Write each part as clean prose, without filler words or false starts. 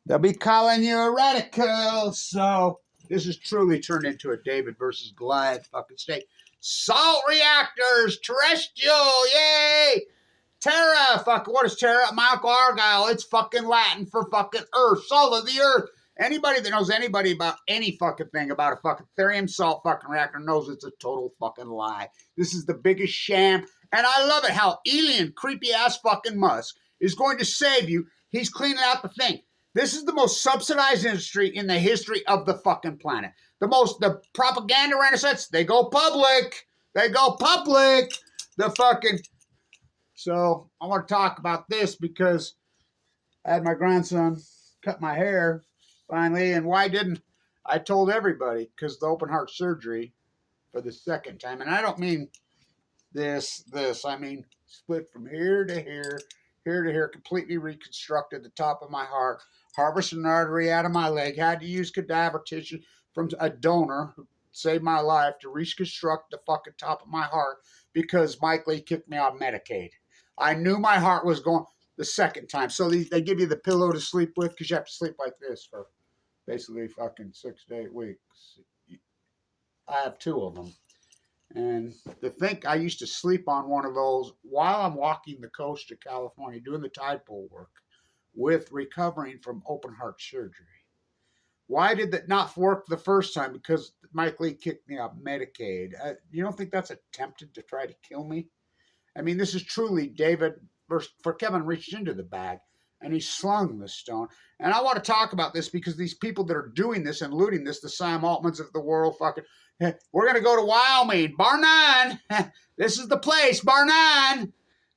They'll be calling you a radical. So this has truly turned into a David versus Goliath fucking state. Salt reactors, terrestrial, yay! Terra, fuck, what is Terra? My Uncle Argyle, it's fucking Latin for fucking earth, salt of the earth. Anybody that knows anybody about any fucking thing about a fucking thorium salt fucking reactor knows it's a total fucking lie. This is the biggest sham, and I love it how alien, creepy ass fucking Musk is going to save you. He's cleaning out the thing. This is the most subsidized industry in the history of the fucking planet. The propaganda renaissance, they go public. They go public. The fucking... So I want to talk about this because I had my grandson cut my hair finally, and why didn't I told everybody? Because the open heart surgery for the second time, and I don't mean this, I mean split from here to here, here to here, completely reconstructed the top of my heart, harvested an artery out of my leg, had to use cadaver tissue from a donor who saved my life to reconstruct the fucking top of my heart because Mike Lee kicked me off Medicaid. I knew my heart was going the second time. So they give you the pillow to sleep with because you have to sleep like this for basically fucking 6 to 8 weeks. I have 2 of them. And to think I used to sleep on one of those while I'm walking the coast of California doing the tide pool work with recovering from open heart surgery. Why did that not work the first time? Because Mike Lee kicked me off Medicaid. You don't think that's attempted to try to kill me? I mean, this is truly David versus, for Kevin reached into the bag and he slung the stone. And I want to talk about this because these people that are doing this and looting this, the Sam Altmans of the world, fucking, we're going to go to Wyoming, Bar 9. This is the place, Bar 9.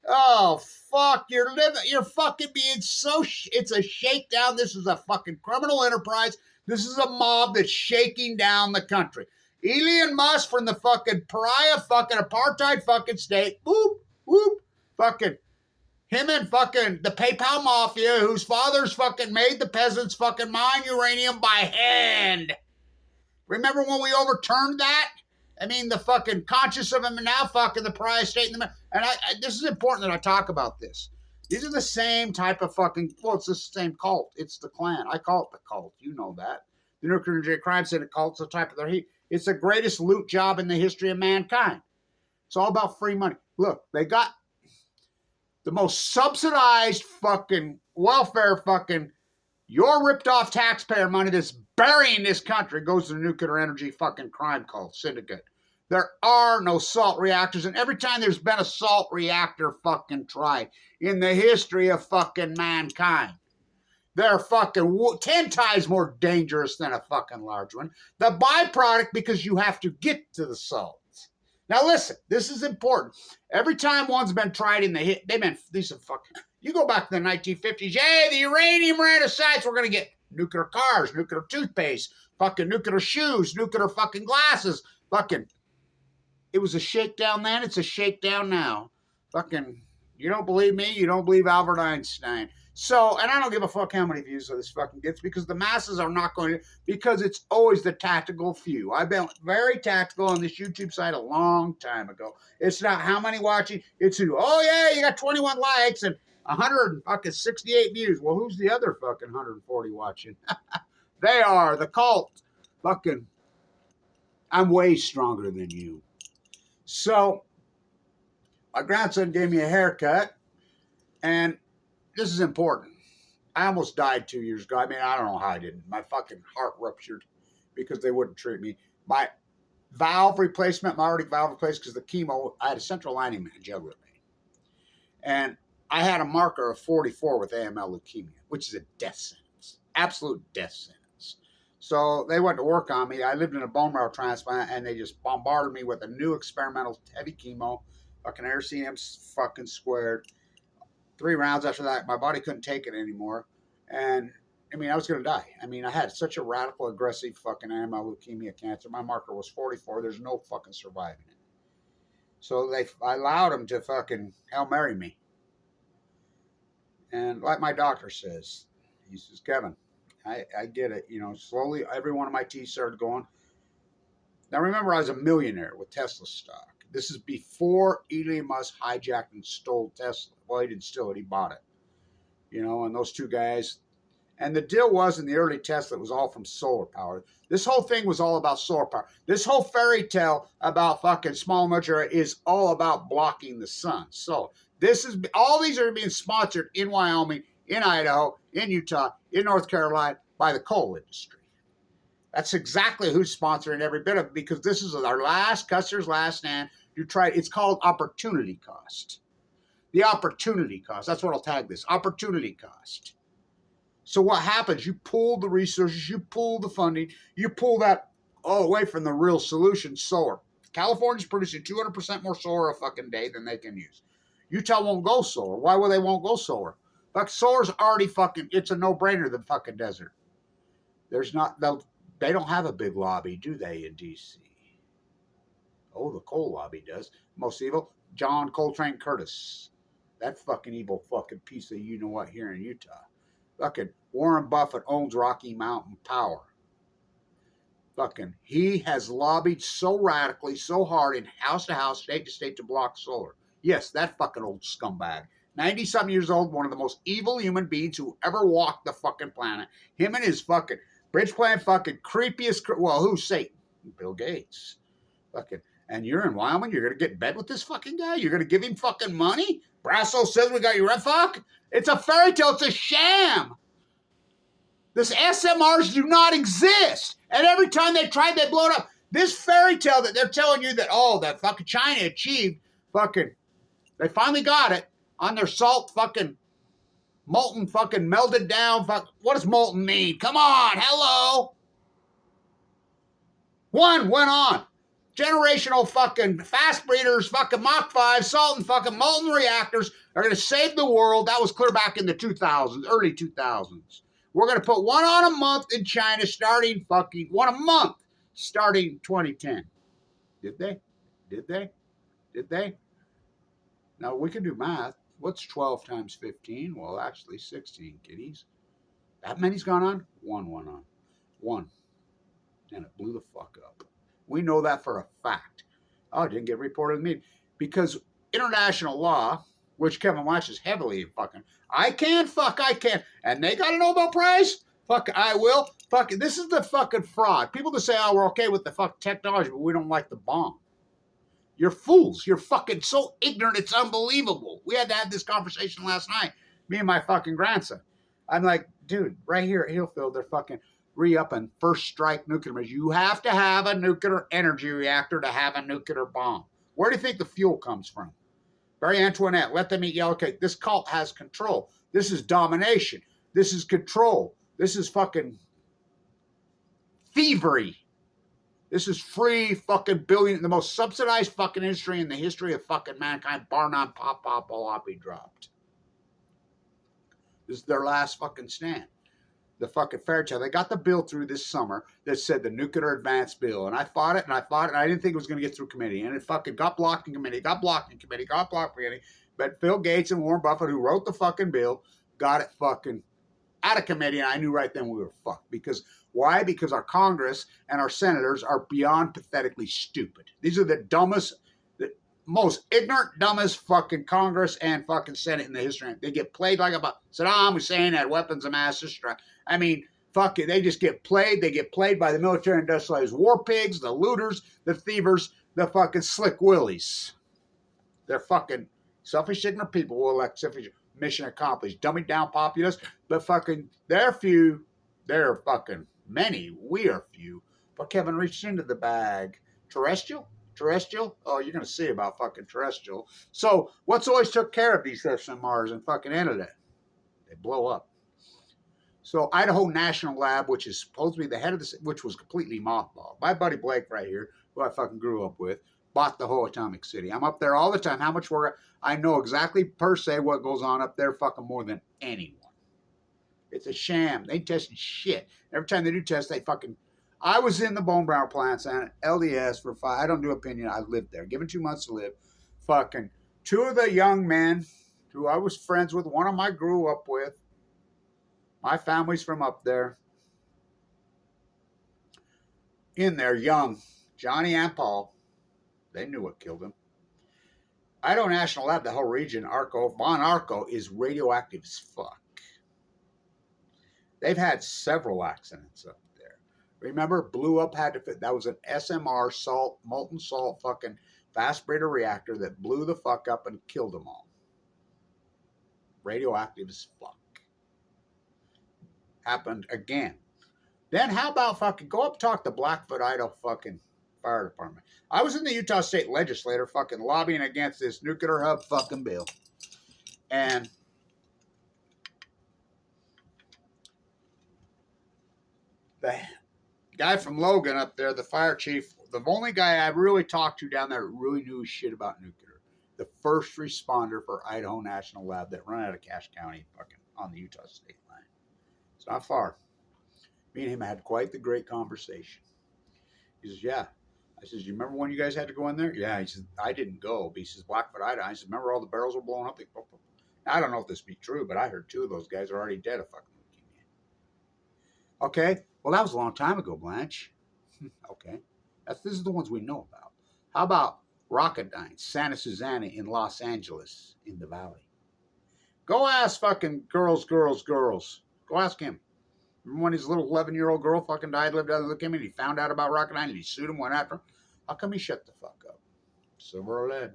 Oh, fuck, you're fucking being so, it's a shakedown. This is a fucking criminal enterprise. This is a mob that's shaking down the country. Elon Musk from the fucking pariah fucking apartheid fucking state. Whoop, whoop, fucking him and fucking the PayPal mafia whose fathers fucking made the peasants fucking mine uranium by hand. Remember when we overturned that? I mean, the fucking conscious of them and now fucking the pariah state. And this is important that I talk about this. These are the same type of fucking, well, it's the same cult. It's the Klan. I call it the cult. You know that. The Nuclear Crime Syndicate cult's the type of their heat. It's the greatest loot job in the history of mankind. It's all about free money. Look, they got the most subsidized fucking welfare fucking, your ripped off taxpayer money that's burying this country goes to the nuclear energy fucking crime cult syndicate. There are no salt reactors, and every time there's been a salt reactor fucking tried in the history of fucking mankind, they're fucking 10 times more dangerous than a fucking large one. The byproduct, because you have to get to the salts. Now listen, this is important. Every time one's been tried in the hit, these are fucking, you go back to the 1950s, yay, the uranium renaissance, we're going to get nuclear cars, nuclear toothpaste, fucking nuclear shoes, nuclear fucking glasses, fucking, it was a shakedown then, it's a shakedown now. Fucking, you don't believe me, you don't believe Albert Einstein. So, and I don't give a fuck how many views this fucking gets because the masses are not going to, because it's always the tactical few. I've been very tactical on this YouTube site a long time ago. It's not how many watching, it's who, oh yeah, you got 21 likes and 168 views. Well, who's the other fucking 140 watching? They are the cult. Fucking, I'm way stronger than you. So, my grandson gave me a haircut and this is important. I almost died 2 years ago. I mean, I don't know how I didn't. My fucking heart ruptured because they wouldn't treat me. My valve replacement, my aortic valve replaced because the chemo, I had a central lining meningioma. And I had a marker of 44 with AML leukemia, which is a death sentence, absolute death sentence. So they went to work on me. I lived in a bone marrow transplant and they just bombarded me with a new experimental heavy chemo, fucking RCM fucking squared. 3 rounds after that, my body couldn't take it anymore. And, I mean, I was going to die. I mean, I had such a radical, aggressive fucking AML leukemia cancer. My marker was 44. There's no fucking surviving it. So I allowed them to fucking Hail Mary me. And like my doctor says, he says, Kevin, I get it. You know, slowly, every one of my teeth started going. Now, remember, I was a millionaire with Tesla stock. This is before Elon Musk hijacked and stole Tesla. Well, he didn't steal it. He bought it. You know, and those two guys, And the deal was in the early tests that it was all from solar power. This whole thing was all about solar power. This whole fairy tale about fucking small modular is all about blocking the sun. So this is all these are being sponsored in Wyoming, in Idaho, in Utah, in North Carolina by the coal industry. That's exactly who's sponsoring every bit of it, because this is our last customer's last stand. You try. It's called opportunity cost. The opportunity cost. That's what I'll tag this. Opportunity cost. So what happens? You pull the resources, you pull the funding, you pull that all away from the real solution, solar. California's producing 200% more solar a fucking day than they can use. Utah won't go solar. Why will they won't go solar? Fuck, solar's already fucking, it's a no-brainer, the fucking desert. There's not, they don't have a big lobby, do they, in D.C.? Oh, the coal lobby does. Most evil, John Coltrane Curtis. That fucking evil fucking piece of you-know-what here in Utah. Fucking Warren Buffett owns Rocky Mountain Power. Fucking, he has lobbied so radically, so hard in house to house, state to state to block solar. Yes, that fucking old scumbag. 90-something years old, one of the most evil human beings who ever walked the fucking planet. Him and his fucking bridge plan fucking creepiest, well, who's Satan? Bill Gates. Fucking, and you're in Wyoming, you're going to get in bed with this fucking guy? You're going to give him fucking money? Brasso says we got you red fuck? It's a fairy tale. It's a sham. This SMRs do not exist. And every time they tried, they blow it up. This fairy tale that they're telling you that, oh, that fucking China achieved fucking, they finally got it on their salt fucking, molten fucking melted down. What does molten mean? Come on, hello. One went on. Generational fucking fast breeders, fucking Mach 5, salt and fucking molten reactors are going to save the world. That was clear back in the 2000s, early 2000s. We're going to put one on a month in China starting fucking, one a month starting 2010. Did they? Did they? Did they? Now we can do math. What's 12 times 15? Well, actually 16, kiddies. That many's gone on? One went on. One. And it blew the fuck up. We know that for a fact. Oh, it didn't get reported to me. Because international law, which Kevin Watch is heavily fucking, I can. And they got a Nobel Prize? Fuck, I will. Fuck, this is the fucking fraud. People that say, oh, we're okay with the fuck technology, but we don't like the bomb. You're fools. You're fucking so ignorant, it's unbelievable. We had to have this conversation last night, me and my fucking grandson. I'm like, dude, right here at Hillfield, they're fucking re-upping first strike nuclear measures. You have to have a nuclear energy reactor to have a nuclear bomb. Where do you think the fuel comes from? Marie Antoinette, let them eat yellow cake. This cult has control. This is domination. This is control. This is fucking thievery. This is free fucking billion, the most subsidized fucking industry in the history of fucking mankind, bar none, pop, all be dropped. This is their last fucking stand. The fucking fairy tale. They got the bill through this summer that said the nuclear advance bill. And I fought it, and I didn't think it was going to get through committee. And it fucking got blocked in committee, got blocked in committee. But Bill Gates and Warren Buffett, who wrote the fucking bill, got it fucking out of committee. And I knew right then we were fucked. Because why? Because our Congress and our senators are beyond pathetically stupid. These are the dumbest, the most ignorant, dumbest fucking Congress and fucking Senate in the history. They get played like about Saddam Hussein had weapons of mass destruction. I mean, fuck it. They just get played. They get played by the military industrialized war pigs, the looters, the thievers, the fucking slick willies. They're fucking selfish, ignorant people will elect selfish, mission accomplished, dummy down populace, but fucking they're few. They're fucking many. We are few. But Kevin reached into the bag. Terrestrial? Oh, you're going to see about fucking terrestrial. So what's always took care of these SMRs and fucking ended it? They blow up. So Idaho National Lab, which is supposed to be the head of this, which was completely mothballed. My buddy Blake right here, who I fucking grew up with, bought the whole atomic city. I'm up there all the time. How much work? I know exactly per se what goes on up there fucking more than anyone. It's a sham. They tested shit. Every time they do test, they fucking... I was in the bone marrow plants and LDS for 5. I don't do opinion. I lived there. Given 2 months to live. Fucking 2 of the young men who I was friends with, one of them I grew up with. My family's from up there. In there, young. Johnny and Paul. They knew what killed him. Idaho National Lab, the whole region, Arco, Bon Arco, is radioactive as fuck. They've had several accidents up there. Remember, blew up, had to fit. That was an SMR salt, molten salt fucking fast breeder reactor that blew the fuck up and killed them all. Radioactive as fuck. Happened again. Then how about fucking go up talk to Blackfoot, Idaho fucking fire department. I was in the Utah State Legislature fucking lobbying against this nuclear hub fucking bill. And the guy from Logan up there, the fire chief, the only guy I really talked to down there that really knew his shit about nuclear. The first responder for Idaho National Lab that run out of Cache County fucking on the Utah State line. It's not far. Me and him had quite the great conversation. He says, yeah. I says, you remember when you guys had to go in there? Yeah. He says, I didn't go. But he says, Blackfoot, Idaho. I said, remember all the barrels were blowing up? I don't know if this be true, but I heard 2 of those guys are already dead of fucking leukemia. Okay. Well, that was a long time ago, Blanche. Okay. This is the ones we know about. How about Rocketdyne, Santa Susana in Los Angeles in the valley? Go ask fucking girls. Go ask him. Remember when his little 11-year-old girl fucking died, lived out of leukemia, and he found out about Rocketdyne and he sued him, went after him? How come he shut the fuck up? Silver or lead?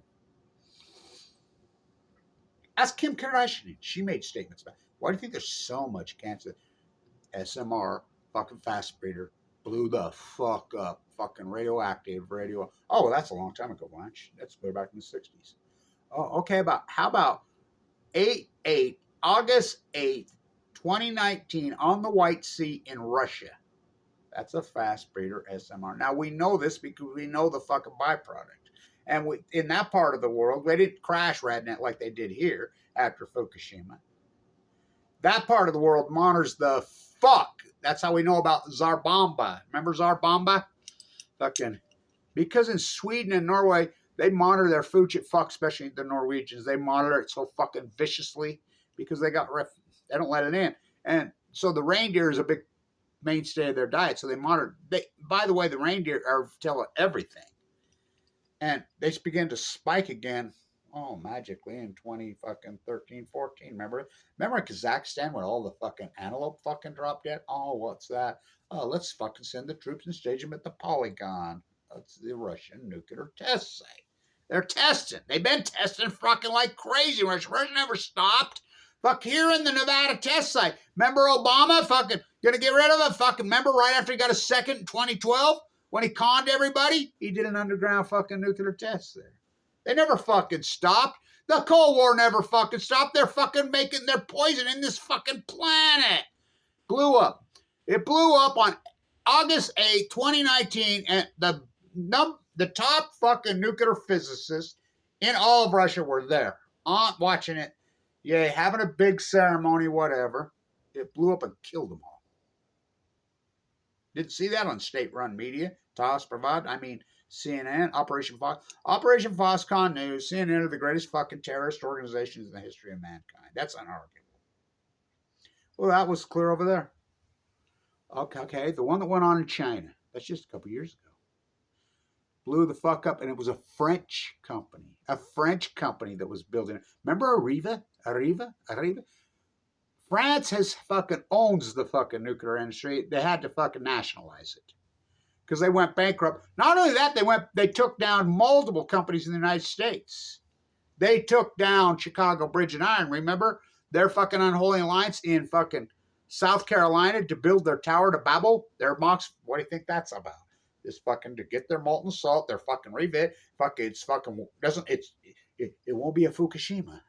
Ask Kim Kardashian. She made statements about, why do you think there's so much cancer? SMR, fucking fast breeder, blew the fuck up. Fucking radioactive, Oh, well, that's a long time ago, Blanche. That's way back in the 60s. Oh, okay. How about August 8th, 2019 on the White Sea in Russia? That's a fast breeder SMR. Now, we know this because we know the fucking byproduct. And in that part of the world, they didn't crash Radnet like they did here after Fukushima. That part of the world monitors the fuck. That's how we know about Tsar Bomba. Remember Tsar Bomba? Fucking. Because in Sweden and Norway, they monitor their food shit, fuck, especially the Norwegians. They monitor it so fucking viciously because they don't let it in. And so the reindeer is a big mainstay of their diet. So they monitor. By the way, the reindeer are telling everything. And they begin to spike again. Oh, magically in 2013, 14. Remember in Kazakhstan when all the fucking antelope fucking dropped dead? Oh, what's that? Oh, let's fucking send the troops and stage them at the polygon. That's the Russian nuclear test site. They're testing. They've been testing fucking like crazy. Russia never stopped. Fuck, here in the Nevada test site. Remember Obama fucking gonna get rid of it? Fucking remember right after he got a second in 2012 when he conned everybody? He did an underground fucking nuclear test there. They never fucking stopped. The Cold War never fucking stopped. They're fucking making their poison in this fucking planet. Blew up. It blew up on August 8, 2019, and the top fucking nuclear physicists in all of Russia were there, watching it. Yeah, having a big ceremony, whatever. It blew up and killed them all. Didn't see that on state-run media. TASS provide. CNN, Operation Fox. Operation Foxconn News, CNN are the greatest fucking terrorist organizations in the history of mankind. That's unarguable. Well, that was clear over there. Okay, the one that went on in China. That's just a couple years ago. Blew the fuck up, and it was a French company. A French company that was building it. Remember Arriva? France has fucking owns the fucking nuclear industry. They had to fucking nationalize it. Because they went bankrupt. Not only that, they took down multiple companies in the United States. They took down Chicago Bridge and Iron. Remember their fucking unholy alliance in fucking South Carolina to build their tower to Babel? Their mocks. What do you think that's about? This fucking to get their molten salt, their fucking refit. It won't be a Fukushima.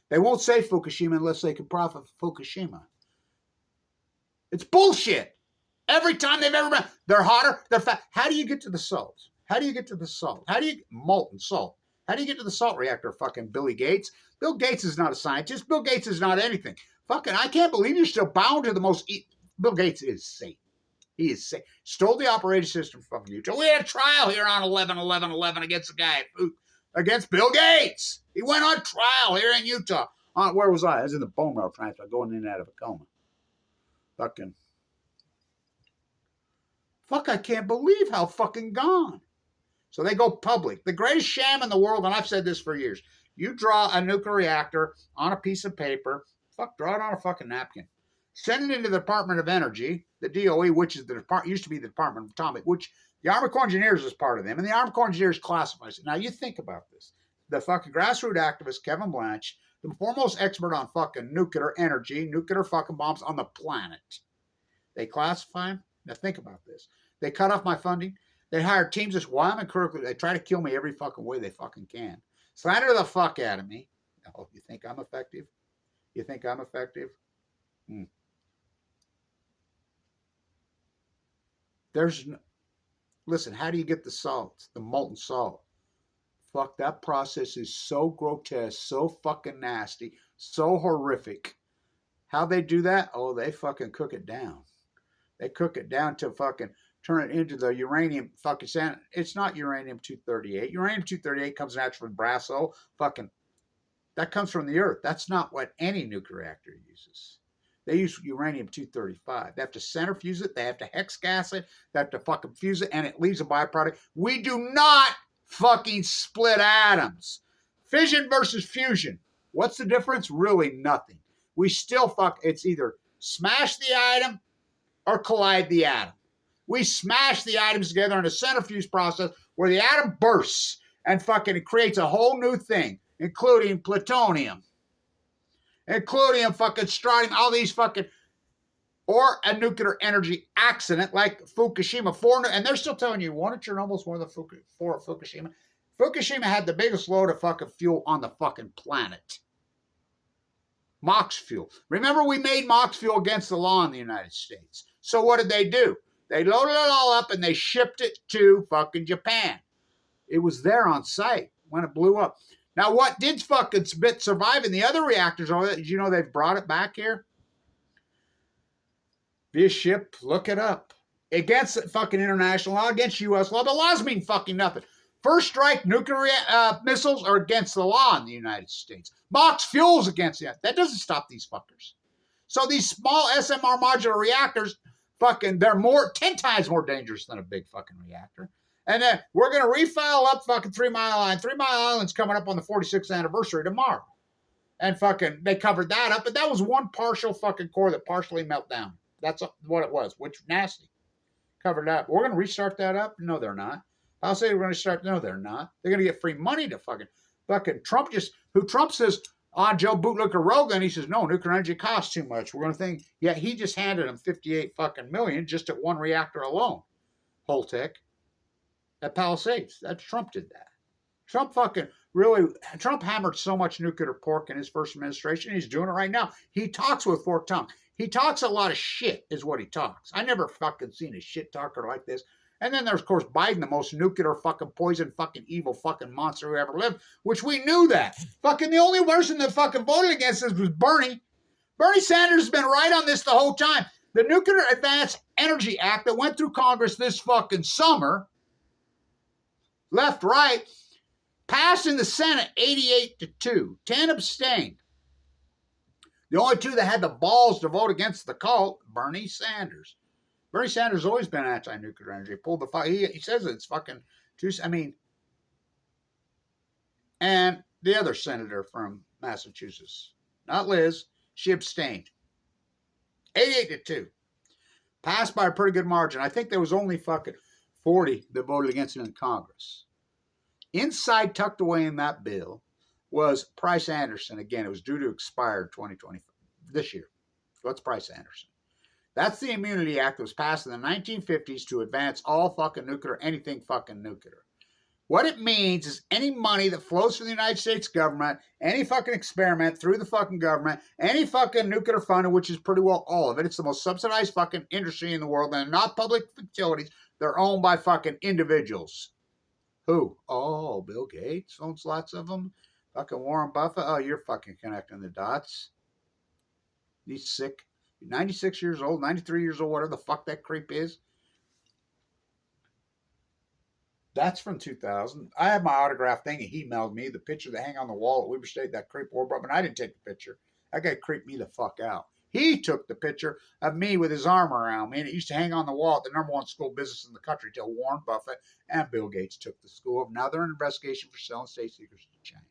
They won't say Fukushima unless they can profit from Fukushima. It's bullshit. Every time they've ever been, they're hotter, they're fat. How do you get to the salt? Molten salt. How do you get to the salt reactor, fucking Billy Gates? Bill Gates is not a scientist. Bill Gates is not anything. Fucking, I can't believe you're still bound to the most. Bill Gates is safe. He is safe. Stole the operating system from Utah. We had a trial here on 11/11/11 against the guy, against Bill Gates. He went on trial here in Utah. Where was I? I was in the bone marrow transplant, going in and out of a coma. I can't believe how fucking gone. So they go public. The greatest sham in the world, and I've said this for years, you draw a nuclear reactor on a piece of paper, draw it on a fucking napkin. send it into the Department of Energy, the DOE, which is the department, used to be the Department of Atomic, which the Army Corps of Engineers is part of them, and the Army Corps of Engineers classifies it. Now you think about this. The fucking grassroots activist, Kevin Blanch, the foremost expert on fucking nuclear energy, nuclear fucking bombs on the planet. They classify him. Now think about this. They cut off my funding. They hired teams as Wyoming curriculum. They try to kill me every fucking way they fucking can. Slander the fuck out of me. Oh, you think I'm effective? You think I'm effective? Listen, how do you get the salt, the molten salt? Fuck, that process is so grotesque, so fucking nasty, so horrific. How they do that? Oh, they fucking cook it down. They cook it down to fucking turn it into the uranium fucking sand. It's not uranium-238. Uranium-238 comes naturally from brasso. Fucking, that comes from the earth. That's not what any nuclear reactor uses. They use uranium-235. They have to centrifuge it. They have to hex gas it. They have to fucking fuse it, and it leaves a byproduct. We do not fucking split atoms. Fission versus fusion. What's the difference? Really nothing. We still it's either smash the atom or collide the atom. We smash the atoms together in a centrifuge process where the atom bursts and fucking creates a whole new thing, including plutonium, including fucking strontium, all these fucking, or a nuclear energy accident like Fukushima. And they're still telling you, one at Chernobyl's one of the four at Fukushima. Fukushima had the biggest load of fucking fuel on the fucking planet. MOX fuel. Remember, we made MOX fuel against the law in the United States. So what did they do? They loaded it all up and they shipped it to fucking Japan. It was there on site when it blew up. Now, what did fucking survive in the other reactors? Did you know they've brought it back here? Via ship, look it up. Against fucking international law, against U.S. law. The laws mean fucking nothing. First strike nuclear missiles are against the law in the United States. MOX fuel's against that. That doesn't stop these fuckers. So these small SMR modular reactors, fucking, they're 10 times more dangerous than a big fucking reactor. And then we're going to refile up fucking 3 Mile Island. 3 Mile Island's coming up on the 46th anniversary tomorrow. And fucking, they covered that up. But that was one partial fucking core that partially melted down. That's what it was, which nasty. Covered up. We're going to restart that up? No, they're not. I'll say we're going to start. No, they're not. They're going to get free money to fucking Trump Trump says on Joe Bootlicker Rogan, he says, no, nuclear energy costs too much. We're going to think, yeah, he just handed him 58 fucking million just at one reactor alone. Holtec at Palisades. Trump did that. Trump hammered so much nuclear pork in his first administration. He's doing it right now. He talks with forked tongue. He talks a lot of shit is what he talks. I never fucking seen a shit talker like this. And then there's, of course, Biden, the most nuclear fucking poison fucking evil fucking monster who ever lived, which we knew that. Fucking the only person that fucking voted against this was Bernie. Bernie Sanders has been right on this the whole time. The Nuclear Advanced Energy Act that went through Congress this fucking summer, left, right, passed in the Senate 88-2. 10 abstained. The only two that had the balls to vote against the cult, Bernie Sanders. Bernie Sanders has always been anti-nuclear energy. Pulled the fuck. He says it's fucking too. I mean, and the other senator from Massachusetts, not Liz, she abstained. 88-2, passed by a pretty good margin. I think there was only fucking 40 that voted against it in Congress. Inside, tucked away in that bill, was Price Anderson. Again, it was due to expire 2020 this year. What's Price Anderson? That's the Immunity Act that was passed in the 1950s to advance all fucking nuclear, anything fucking nuclear. What it means is any money that flows from the United States government, any fucking experiment through the fucking government, any fucking nuclear funding, which is pretty well all of it. It's the most subsidized fucking industry in the world. And they're not public utilities. They're owned by fucking individuals. Who? Oh, Bill Gates owns lots of them. Fucking Warren Buffett. Oh, you're fucking connecting the dots. He's sick. 96 years old, 93 years old, whatever the fuck that creep is. That's from 2000. I have my autograph thing, and he mailed me the picture that hang on the wall at Weber State, that creep Warren, but I didn't take the picture. That guy creeped me the fuck out. He took the picture of me with his arm around me, and it used to hang on the wall at the #1 school business in the country till Warren Buffett and Bill Gates took the school over. Now they're in investigation for selling state secrets to China.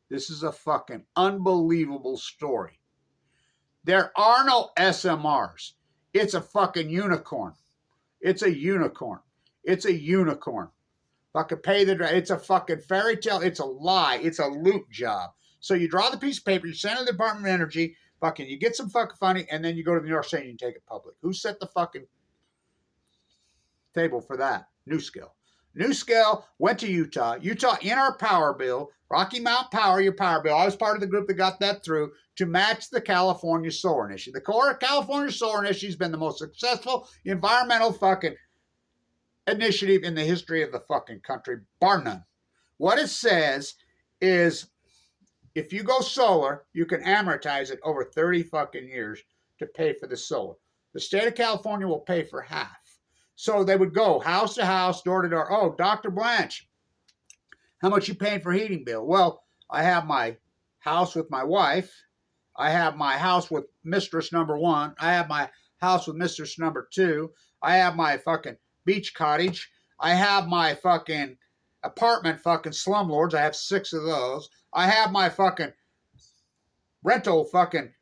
This is a fucking unbelievable story. There are no SMRs. It's a fucking unicorn. It's a unicorn. It's a unicorn. Fucking pay the... It's a fucking fairy tale. It's a lie. It's a loot job. So you draw the piece of paper, you send it to the Department of Energy, fucking you get some fucking funding, and then you go to the New York State and you take it public. Who set the fucking table for that? NuScale. NuScale went to Utah. Utah, in our power bill, Rocky Mountain Power, your power bill, I was part of the group that got that through to match the California Solar Initiative. The core of California Solar Initiative has been the most successful environmental fucking initiative in the history of the fucking country, bar none. What it says is if you go solar, you can amortize it over 30 fucking years to pay for the solar. The state of California will pay for half. So they would go house to house, door to door. Oh, Dr. Blanche, how much you paying for heating bill? Well, I have my house with my wife. I have my house with mistress number 1. I have my house with mistress number 2. I have my fucking beach cottage. I have my fucking apartment fucking slumlords. I have 6 of those. I have my fucking rental fucking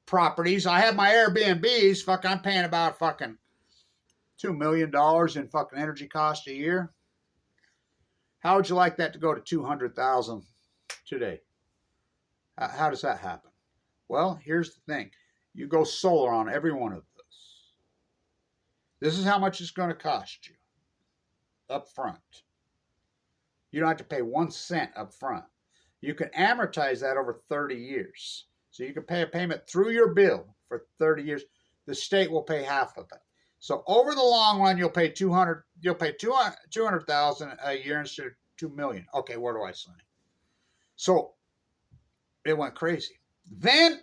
properties. I have my Airbnbs. Fuck, I'm paying about fucking $2 million in fucking energy cost a year. How would you like that to go to 200,000 today? How does that happen? Well, here's the thing. You go solar on every one of those. This is how much it's going to cost you up front. You don't have to pay 1 cent up front. You can amortize that over 30 years. So you can pay a payment through your bill for 30 years. The state will pay half of it. So over the long run, you'll pay 200,000 a year instead of 2 million. Okay, where do I sign? So it went crazy. Then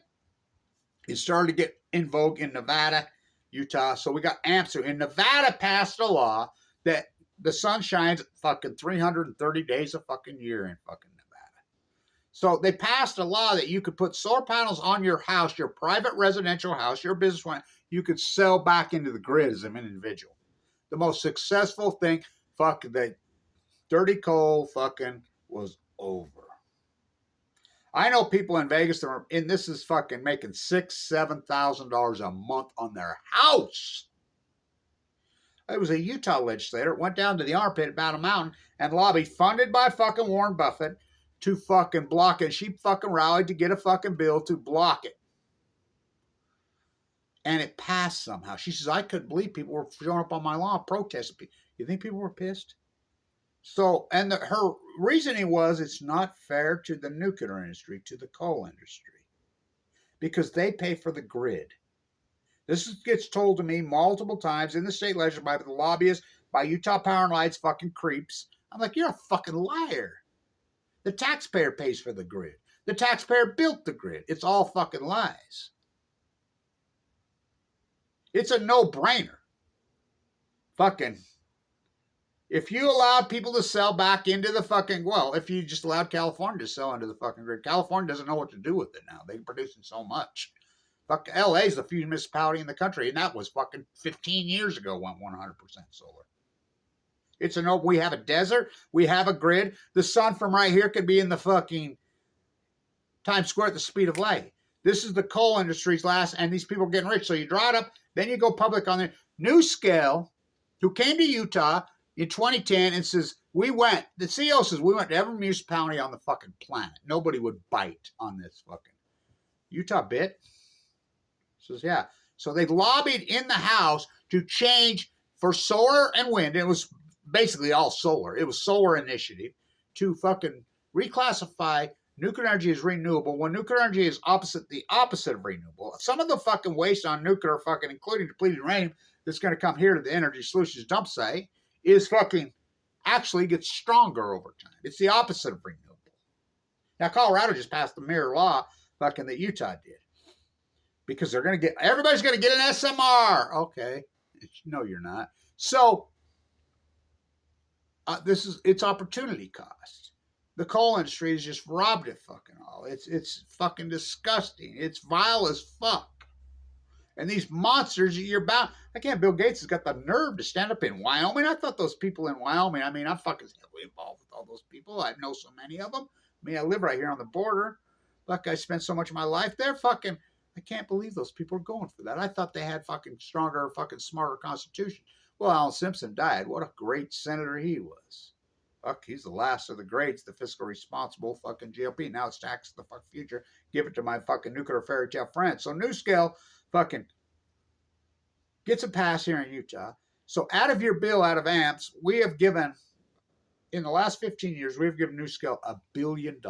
it started to get in vogue in Nevada, Utah. So we got AMSU. And Nevada passed a law that the sun shines fucking 330 days a fucking year in fucking Nevada. So they passed a law that you could put solar panels on your house, your private residential house, your business one. You could sell back into the grid as an individual. The most successful thing, fuck, the dirty coal fucking was over. I know people in Vegas that are in this is fucking making $6,000-$7,000 a month on their house. It was a Utah legislator, went down to the armpit at Battle Mountain and lobbied, funded by fucking Warren Buffett, to fucking block it. She fucking rallied to get a fucking bill to block it. And it passed somehow. She says, I couldn't believe people were showing up on my lawn protesting. You think people were pissed? So, and her reasoning was it's not fair to the nuclear industry, to the coal industry, because they pay for the grid. This gets told to me multiple times in the state legislature by the lobbyists, by Utah Power and Light's fucking creeps. I'm like, you're a fucking liar. The taxpayer pays for the grid. The taxpayer built the grid. It's all fucking lies. It's a no-brainer. Fucking, if you allowed people to sell back into the fucking, well, if you just allowed California to sell into the fucking grid, California doesn't know what to do with it now. They're producing so much. Fuck, LA is the few municipality in the country, and that was fucking 15 years ago, went 100% solar. It's a no, we have a desert, we have a grid. The sun from right here could be in the fucking Times Square at the speed of light. This is the coal industry's last, and these people are getting rich. So you draw it up, then you go public on the NuScale, who came to Utah in 2010 and says, the CEO says, we went to every municipality on the fucking planet. Nobody would bite on this fucking. Utah bit? Says, yeah. So they lobbied in the House to change for solar and wind. It was basically all solar. It was solar initiative to fucking reclassify nuclear energy as renewable when nuclear energy is the opposite of renewable. Some of the fucking waste on nuclear fucking, including depleted uranium, that's going to come here to the Energy Solutions dump site is fucking actually gets stronger over time. It's the opposite of renewable. Now, Colorado just passed the mirror law fucking that Utah did. Because everybody's going to get an SMR. Okay. No, you're not. So, it's opportunity cost. The coal industry has just robbed it fucking all. It's fucking disgusting. It's vile as fuck. And these monsters, you're bound. I can't. Bill Gates has got the nerve to stand up in Wyoming. I thought those people in Wyoming, I mean, I'm fucking heavily involved with all those people. I know so many of them. I mean, I live right here on the border. Fuck, I spent so much of my life there. Fucking, I can't believe those people are going for that. I thought they had fucking stronger, fucking smarter constitution. Well, Alan Simpson died. What a great senator he was. Fuck, he's the last of the greats, the fiscal responsible fucking GOP. Now it's tax the fuck future. Give it to my fucking nuclear fairy tale friends. So NuScale fucking gets a pass here in Utah. So out of your bill, out of amps, we have given, in the last 15 years, we've given NuScale $1 billion.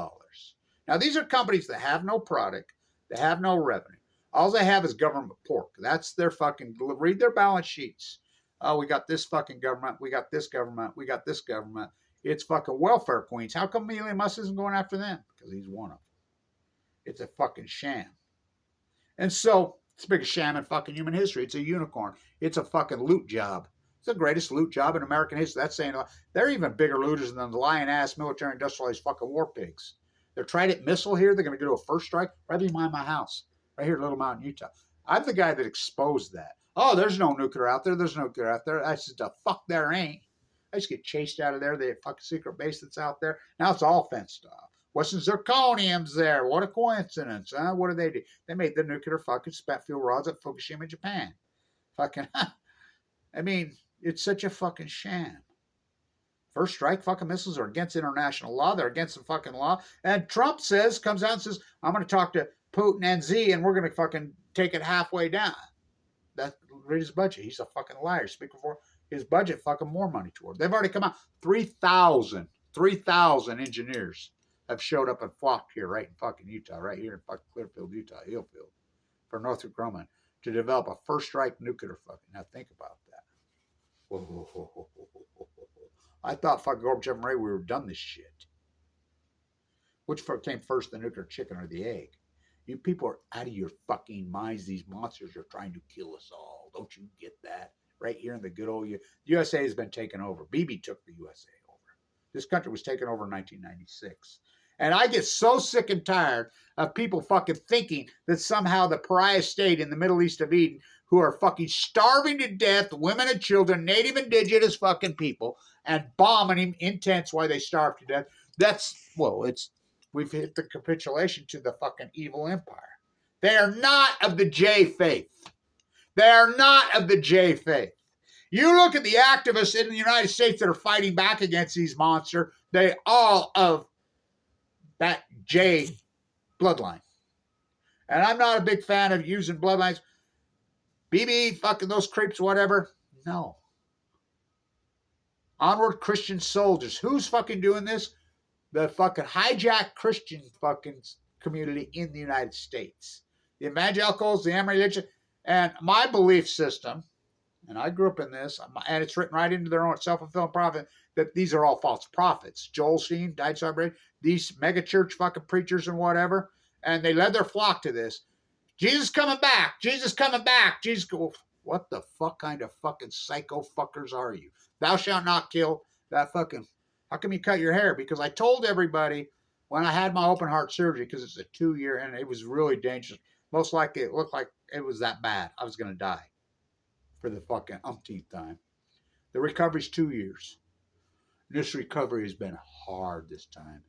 Now, these are companies that have no product, they have no revenue. All they have is government pork. That's their fucking, read their balance sheets. Oh, we got this fucking government, we got this government, we got this government. It's fucking welfare queens. How come Elon Musk isn't going after them? Because he's one of them. It's a fucking sham. And so, it's the biggest sham in fucking human history. It's a unicorn. It's a fucking loot job. It's the greatest loot job in American history. That's saying a lot. They're even bigger looters than the lion-ass military industrialized fucking war pigs. Their Trident missile here, they're going to go to a first strike right behind my house, right here in Little Mountain, Utah. I'm the guy that exposed that. Oh, there's no nuclear out there. There's no nuclear out there. I said, the fuck there ain't. I just get chased out of there. They fucking secret base that's out there. Now it's all fenced off. What's some zirconiums there? What a coincidence, huh? What do they do? They made the nuclear fucking spat fuel rods at Fukushima, Japan. Fucking, I mean, it's such a fucking sham. First strike fucking missiles are against international law. They're against the fucking law. And Trump comes out and says, I'm going to talk to Putin and Z and we're going to fucking take it halfway down. That's read his budget. He's a fucking liar. Speaking for his budget, fucking more money toward. They've already come out. 3,000 engineers have showed up and flocked here right in fucking Utah, right here in fucking Clearfield, Utah, Hillfield, for Northrop Grumman to develop a first strike nuclear fucking. Now think about that. Whoa. I thought fucking Gorbachev and Ray, we were done this shit. Which came first, the nuclear chicken or the egg? You people are out of your fucking minds. These monsters are trying to kill us all. Don't you get that? Right here in the good old USA has been taken over. Bibi took the USA over. This country was taken over in 1996. And I get so sick and tired of people fucking thinking that somehow the pariah state in the Middle East of Eden, who are fucking starving to death, women and children, native indigenous fucking people, and bombing him in tents while they starve to death. We've hit the capitulation to the fucking evil empire. They are not of the J faith. They are not of the J faith. You look at the activists in the United States that are fighting back against these monsters, they all of that J bloodline. And I'm not a big fan of using bloodlines. Bibi, fucking those creeps, whatever. No. Onward Christian soldiers. Who's fucking doing this? The fucking hijacked Christian fucking community in the United States. The evangelicals, the religion, and my belief system, and I grew up in this, and it's written right into their own self-fulfilling prophet, that these are all false prophets. Joel Osteen died celebrated. These megachurch fucking preachers and whatever, and they led their flock to this. Jesus coming back. Jesus coming back. Jesus go. What the fuck kind of fucking psycho fuckers are you? Thou shalt not kill. That fucking. How come you cut your hair? Because I told everybody when I had my open heart surgery, because it's a 2-year and it was really dangerous. Most likely it looked like it was that bad. I was going to die for the fucking umpteenth time. The recovery's 2 years. This recovery has been hard this time.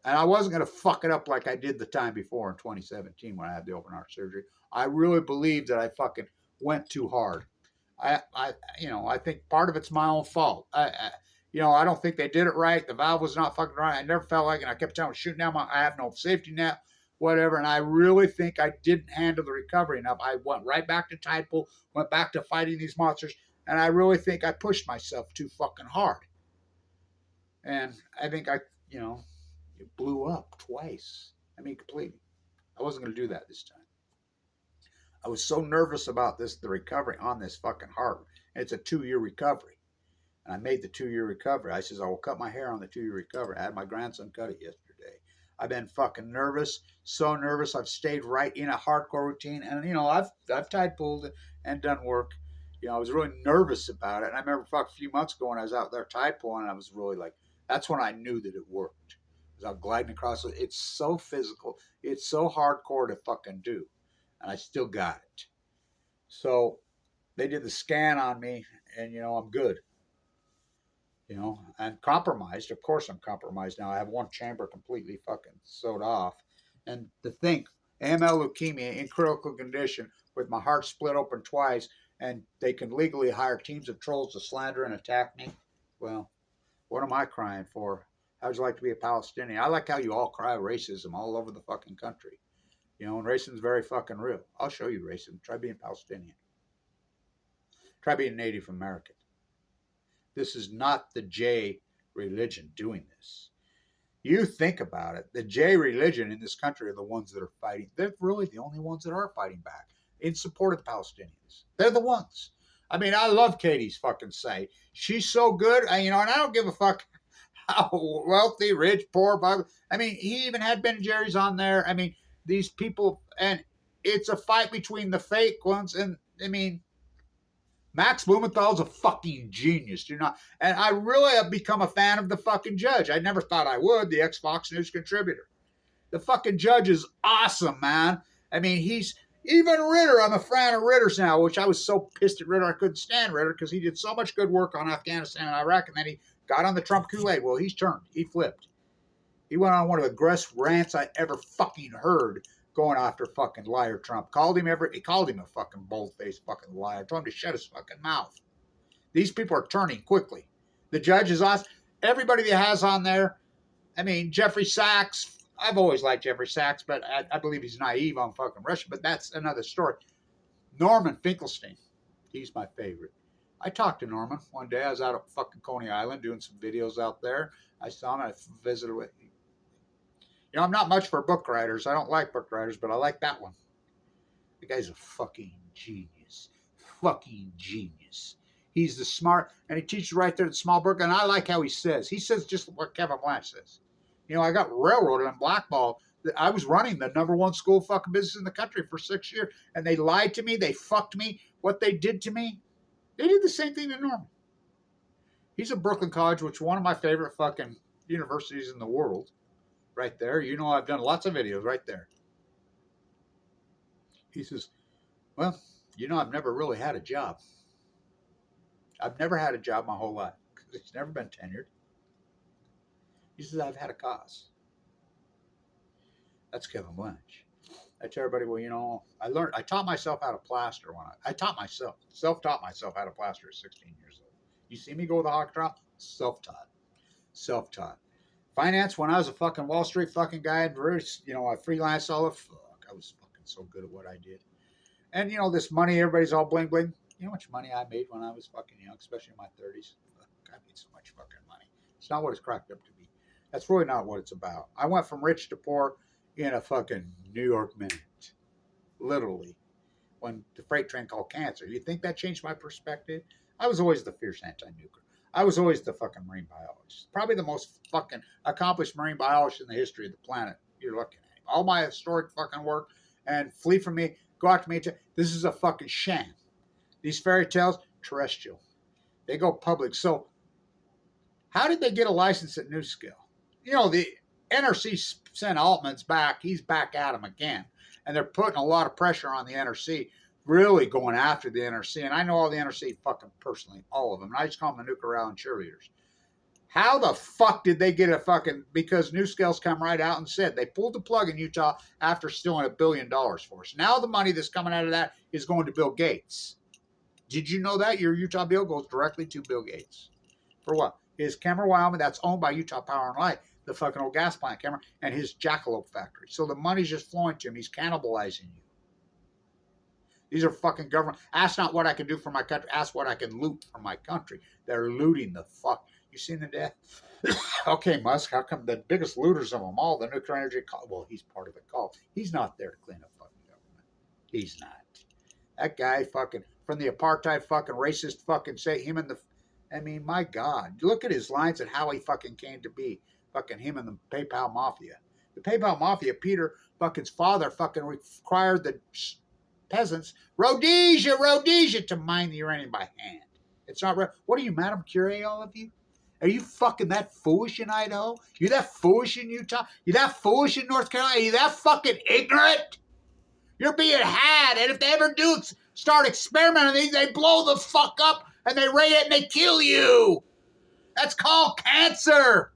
And I wasn't going to fuck it up like I did the time before in 2017 when I had the open heart surgery. I really believe that I fucking went too hard. I think part of it's my own fault. I don't think they did it right. The valve was not fucking right. I never felt like it. I kept telling them, shooting down I have no safety net, whatever. And I really think I didn't handle the recovery enough. I went right back to tide pool, went back to fighting these monsters. And I really think I pushed myself too fucking hard. And I think it blew up twice. I mean, completely. I wasn't going to do that this time. I was so nervous about the recovery on this fucking heart. It's a 2-year recovery. And I made the 2-year recovery. I says, I will cut my hair on the 2-year recovery. I had my grandson cut it yesterday. I've been fucking nervous, so nervous. I've stayed right in a hardcore routine. And, I've tide pooled and done work. I was really nervous about it. And I remember a few months ago when I was out there tide pooling, and I was really like, that's when I knew that it worked. Because I'm gliding across it. It's so physical. It's so hardcore to fucking do. And I still got it. So they did the scan on me, and, I'm good. And compromised. Of course I'm compromised now. I have one chamber completely fucking sewed off. And to think, AML leukemia in critical condition with my heart split open twice, and they can legally hire teams of trolls to slander and attack me. Well, what am I crying for? How'd you like to be a Palestinian? I like how you all cry racism all over the fucking country. You know, and racism's very fucking real. I'll show you racism. Try being Palestinian. Try being Native American. This is not the J religion doing this. You think about it. The J religion in this country are the ones that are fighting. They're really the only ones that are fighting back in support of the Palestinians. They're the ones. I mean, I love Katie's fucking site. She's so good. And I don't give a fuck how wealthy, rich, poor. I mean, he even had Ben and Jerry's on there. I mean, these people, and it's a fight between the fake ones. And I mean, Max Blumenthal's a fucking genius, and I really have become a fan of the fucking judge. I never thought I would, the ex-Fox News contributor. The fucking judge is awesome, man. I mean, even Ritter, I'm a fan of Ritter's now, which I was so pissed at Ritter, I couldn't stand Ritter because he did so much good work on Afghanistan and Iraq, and then he got on the Trump Kool-Aid. Well, he's turned. He flipped. He went on one of the greatest rants I ever fucking heard going after fucking liar Trump. He called him a fucking bold-faced fucking liar. Told him to shut his fucking mouth. These people are turning quickly. The judge is awesome. Everybody that has on there, I mean, Jeffrey Sachs, I've always liked Jeffrey Sachs, but I believe he's naive on fucking Russia, but that's another story. Norman Finkelstein, he's my favorite. I talked to Norman one day. I was out at fucking Coney Island doing some videos out there. I saw him. I visited with him. You know, I'm not much for book writers. I don't like book writers, but I like that one. The guy's a fucking genius. Fucking genius. He's the smart, and he teaches right there at Small Brook, and I like how he says. He says just what Kevin Blanche says. You know, I got railroaded and blackballed. I was running the #1 school fucking business in the country for 6 years, and they lied to me. They fucked me. What they did to me, they did the same thing to Norman. He's at Brooklyn College, which is one of my favorite fucking universities in the world. Right there. You know, I've done lots of videos right there. He says, well, you know, I've never really had a job. I've never had a job my whole life because it's never been tenured. He says, I've had a cause. That's Kevin Blanche. I tell everybody, well, you know, I taught myself how to plaster self-taught myself how to plaster at 16 years old. You see me go with a hockey trial? Self-taught. Finance, when I was a fucking Wall Street fucking guy, I freelanced all the fuck. I was fucking so good at what I did. And, you know, this money, everybody's all bling bling. You know how much money I made when I was fucking young, especially in my 30s? Fuck, I made so much fucking money. It's not what it's cracked up to be. That's really not what it's about. I went from rich to poor in a fucking New York minute. Literally. When the freight train called cancer. You think that changed my perspective? I was always the fierce anti-nuclear. I was always the fucking marine biologist. Probably the most fucking accomplished marine biologist in the history of the planet you're looking at. All my historic fucking work, and flee from me, go out to me. This is a fucking sham. These fairy tales, terrestrial. They go public. So how did they get a license at NewScale? You know, the NRC sent Altman's back. He's back at him again. And they're putting a lot of pressure on the NRC, really going after the NRC. And I know all the NRC fucking personally, all of them. And I just call them the Nuclear Island cheerleaders. How the fuck did they get a fucking, because NewScale's come right out and said they pulled the plug in Utah after stealing $1 billion for us. Now the money that's coming out of that is going to Bill Gates. Did you know that? Your Utah bill goes directly to Bill Gates. For what? His Cameron, Wyoming, that's owned by Utah Power and Light, the fucking old gas plant, Cameron, and his Jackalope factory. So the money's just flowing to him. He's cannibalizing you. These are fucking government. Ask not what I can do for my country. Ask what I can loot from my country. They're looting the fuck. You seen the death? Okay, Musk, how come the biggest looters of them all, the nuclear energy cult? Well, he's part of the cult. He's not there to clean up fucking government. He's not. That guy fucking, from the apartheid fucking racist fucking say, him and the, I mean, my God. Look at his lines and how he fucking came to be. Fucking him and the PayPal Mafia. The PayPal Mafia, Peter fucking's father fucking required the peasants, Rhodesia, to mine the uranium by hand. It's not right. What are you, Madame Curie, all of you? Are you fucking that foolish in Idaho? You that foolish in Utah? You that foolish in North Carolina? Are you that fucking ignorant? You're being had, and if they ever do start experimenting these, they blow the fuck up, and they rate it, and they kill you. That's called cancer.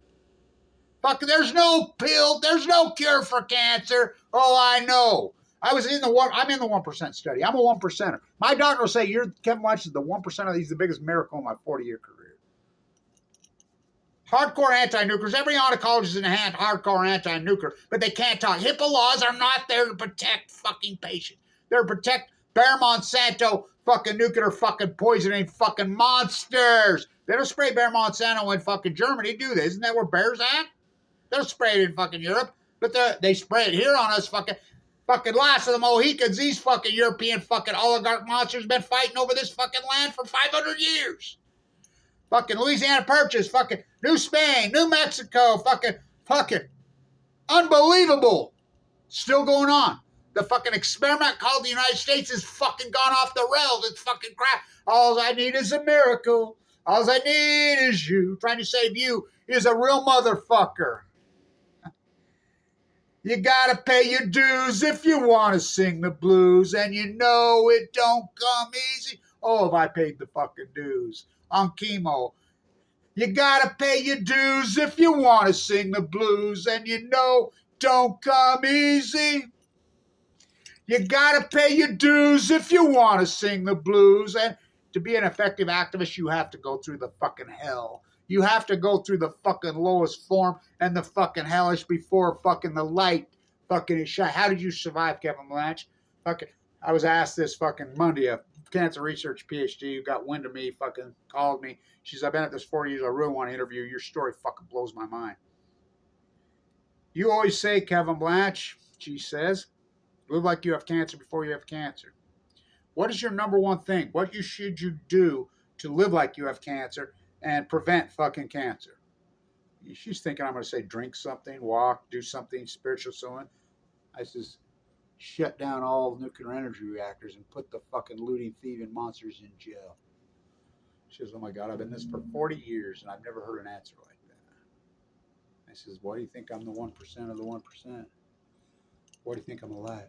Fuck, there's no pill, there's no cure for cancer. Oh, I know. I'm in the 1% study. I'm a 1%er. My doctor will say Kevin Blanch is the 1%er. He's the biggest miracle in my 40-year career. Hardcore anti-nuclears. Every oncologist in the hand, hardcore anti-nuclear, but they can't talk. HIPAA laws are not there to protect fucking patients. They're to protect Bayer Monsanto fucking nuclear fucking poisoning fucking monsters. They don't spray Bayer Monsanto in fucking Germany, do they? Isn't that where Bayer's at? They'll spray it in fucking Europe, but they spray it here on us fucking last of the Mohicans. These fucking European fucking oligarch monsters been fighting over this fucking land for 500 years. Fucking Louisiana Purchase, fucking New Spain, New Mexico, fucking unbelievable. Still going on. The fucking experiment called the United States has fucking gone off the rails. It's fucking crap. All I need is a miracle. All I need is you. Trying to save you is a real motherfucker. You gotta pay your dues if you want to sing the blues, and you know it don't come easy. Oh, have I paid the fucking dues on chemo? You gotta pay your dues if you want to sing the blues, and you know don't come easy. You gotta pay your dues if you want to sing the blues, and to be an effective activist, you have to go through the fucking hell. You have to go through the fucking lowest form and the fucking hellish before fucking the light fucking is shine. How did you survive, Kevin Blanch? Fucking, I was asked this fucking Monday. A cancer research PhD who got wind of me fucking called me. She says, I've been at this 40 years. I really want to interview you. Your story fucking blows my mind. You always say, Kevin Blanch, she says, live like you have cancer before you have cancer. What is your number one thing? What should you do to live like you have cancer and prevent fucking cancer? She's thinking I'm going to say drink something, walk, do something spiritual. So I says, shut down all nuclear energy reactors and put the fucking looting, thieving monsters in jail. She says, oh my God, I've been this for 40 years and I've never heard an answer like that. I says, why do you think I'm the 1% of the 1%? Why do you think I'm alive?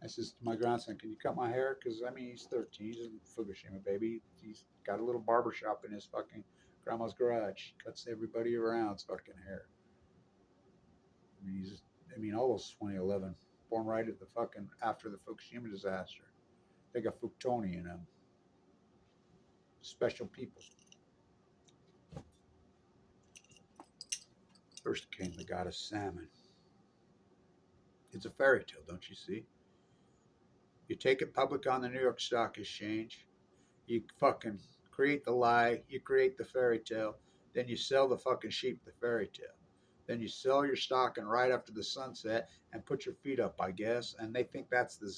I says to my grandson, can you cut my hair? Because, I mean, he's 13. He's in Fukushima, baby. He's got a little barber shop in his fucking grandma's garage. He cuts everybody around's fucking hair. I mean, almost 2011. Born right at the fucking, after the Fukushima disaster. They got Fuktoni in them. Special people. First came the goddess salmon. It's a fairy tale, don't you see? You take it public on the New York Stock Exchange. You fucking create the lie. You create the fairy tale. Then you sell the fucking sheep the fairy tale. Then you sell your stock and right after the sunset and put your feet up, I guess. And they think that's the